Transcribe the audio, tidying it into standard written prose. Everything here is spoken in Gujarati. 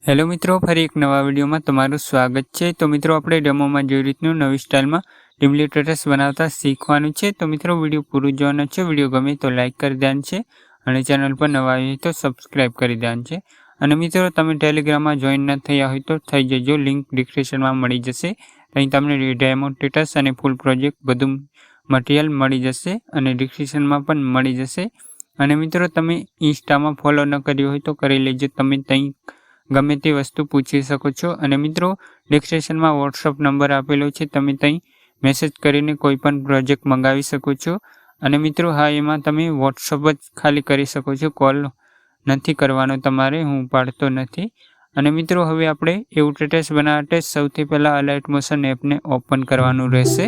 હેલો મિત્રો, ફરી એક નવા વિડીયોમાં તમારું સ્વાગત છે। તો મિત્રો આપણે ડેમોમાં જેવી રીતનું નવી સ્ટાઇલમાં ડિમ્પલી ટેટસ બનાવતા શીખવાનું છે। તો મિત્રો વિડીયો પૂરું જોવાનો છે। વિડીયો ગમે તો લાઇક કરી દેવાનું છે અને ચેનલ પર નવા આવ્યા તો સબસ્ક્રાઇબ કરી દેવાનું છે। અને મિત્રો તમે ટેલિગ્રામમાં જોઈન ન થયા હોય તો થઈ જજો, લિંક ડિસ્ક્રિપ્શનમાં મળી જશે। અહીં તમને ડેમો ટેટસ અને ફૂલ પ્રોજેક્ટ બધું મટીરિયલ મળી જશે અને ડિસ્ક્રિપ્શનમાં પણ મળી જશે। અને મિત્રો તમે ઇન્સ્ટામાં ફોલો ન કર્યું હોય તો કરી લેજો, તમે ત્યાં ગમે તે વસ્તુ પૂછી શકો છો। અને મિત્રો ડિસ્ક્રિપ્શનમાં વોટ્સઅપ નંબર આપેલો છે, તમે ત્યાં મેસેજ કરીને કોઈ પણ પ્રોજેક્ટ મંગાવી શકો છો। અને મિત્રો હા, એમાં તમે વોટ્સઅપ જ ખાલી કરી શકો છો, કોલ નથી કરવાનો તમારે, હું પાડતો નથી। અને મિત્રો હવે આપણે એવું ટેટસ બનાવવા માટે સૌથી પહેલાં અલાઇટ મોશન એપને ઓપન કરવાનું રહેશે।